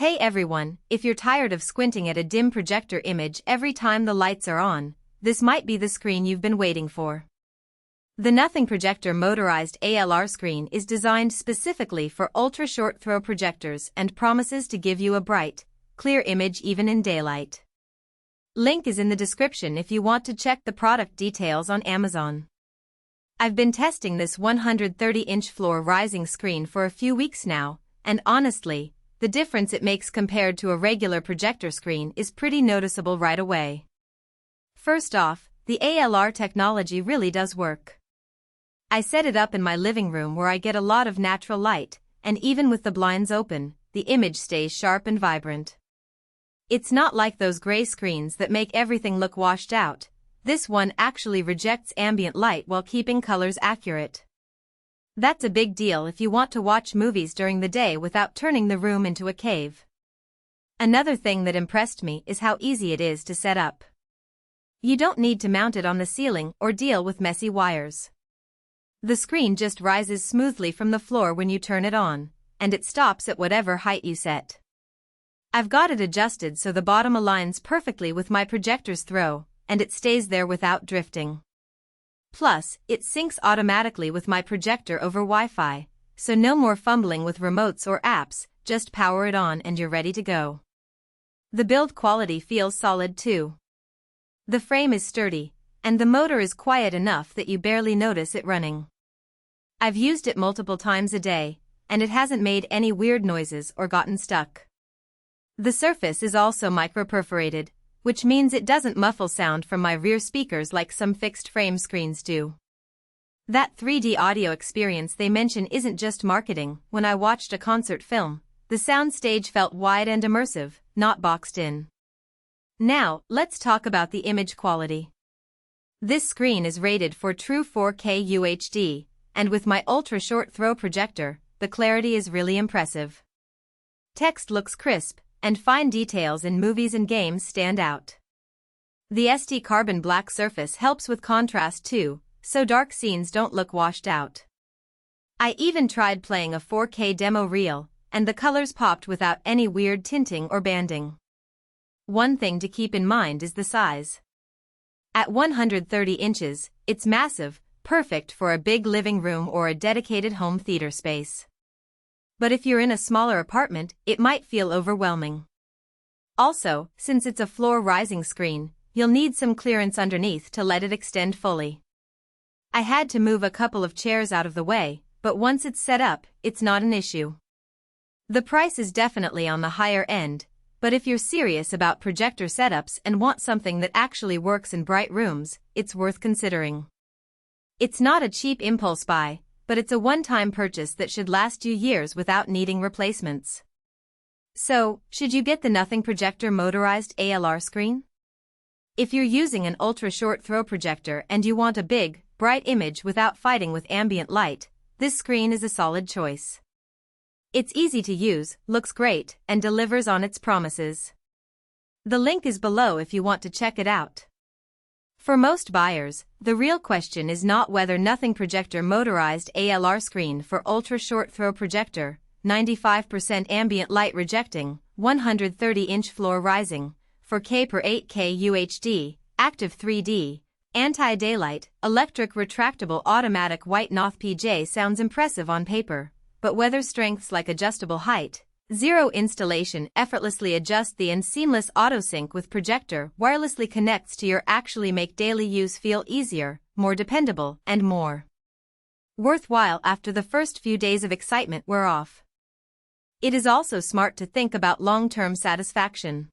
Hey everyone, if you're tired of squinting at a dim projector image every time the lights are on, this might be the screen you've been waiting for. The NothingProjector Motorized ALR Screen is designed specifically for ultra-short throw projectors and promises to give you a bright, clear image even in daylight. Link is in the description if you want to check the product details on Amazon. I've been testing this 130-inch floor-rising screen for a few weeks now, and honestly, the difference it makes compared to a regular projector screen is pretty noticeable right away. First off, the ALR technology really does work. I set it up in my living room where I get a lot of natural light, and even with the blinds open, the image stays sharp and vibrant. It's not like those gray screens that make everything look washed out. This one actually rejects ambient light while keeping colors accurate. That's a big deal if you want to watch movies during the day without turning the room into a cave. Another thing that impressed me is how easy it is to set up. You don't need to mount it on the ceiling or deal with messy wires. The screen just rises smoothly from the floor when you turn it on, and it stops at whatever height you set. I've got it adjusted so the bottom aligns perfectly with my projector's throw, and it stays there without drifting. Plus, it syncs automatically with my projector over Wi-Fi, so no more fumbling with remotes or apps, just power it on and you're ready to go. The build quality feels solid too. The frame is sturdy, and the motor is quiet enough that you barely notice it running. I've used it multiple times a day, and it hasn't made any weird noises or gotten stuck. The surface is also micro-perforated, which means it doesn't muffle sound from my rear speakers like some fixed-frame screens do. That 3D audio experience they mention isn't just marketing. When I watched a concert film, the soundstage felt wide and immersive, not boxed in. Now, let's talk about the image quality. This screen is rated for true 4K UHD, and with my ultra-short throw projector, the clarity is really impressive. Text looks crisp, and fine details in movies and games stand out. The SD carbon black surface helps with contrast too, so dark scenes don't look washed out. I even tried playing a 4K demo reel, and the colors popped without any weird tinting or banding. One thing to keep in mind is the size. At 130 inches, it's massive, perfect for a big living room or a dedicated home theater space. But if you're in a smaller apartment, it might feel overwhelming. Also, since it's a floor-rising screen, you'll need some clearance underneath to let it extend fully. I had to move a couple of chairs out of the way, but once it's set up, it's not an issue. The price is definitely on the higher end, but if you're serious about projector setups and want something that actually works in bright rooms, it's worth considering. It's not a cheap impulse buy, but it's a one-time purchase that should last you years without needing replacements. So, should you get the NothingProjector Motorized ALR Screen? If you're using an ultra-short throw projector and you want a big, bright image without fighting with ambient light, this screen is a solid choice. It's easy to use, looks great, and delivers on its promises. The link is below if you want to check it out. For most buyers, the real question is not whether NothingProjector Motorized ALR Screen for ultra-short throw projector, 95% ambient light rejecting, 130-inch floor rising, 4K per 8K UHD, active 3D, anti-daylight, electric retractable automatic white NothPJ sounds impressive on paper, but whether strengths like adjustable height, zero installation effortlessly adjust the and seamless auto-sync with projector wirelessly connects to your actually make daily use feel easier, more dependable, and more worthwhile after the first few days of excitement wear off. It is also smart to think about long-term satisfaction.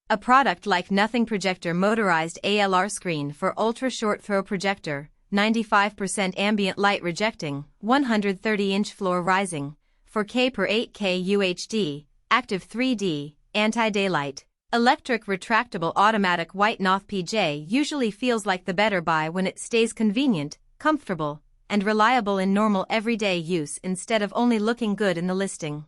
A product like NothingProjector Motorized ALR Screen for ultra-short throw projector, 95% ambient light rejecting, 130-inch floor rising, 4K per 8K UHD, active 3D, anti-daylight, electric retractable automatic white NothPJ usually feels like the better buy when it stays convenient, comfortable, and reliable in normal everyday use instead of only looking good in the listing.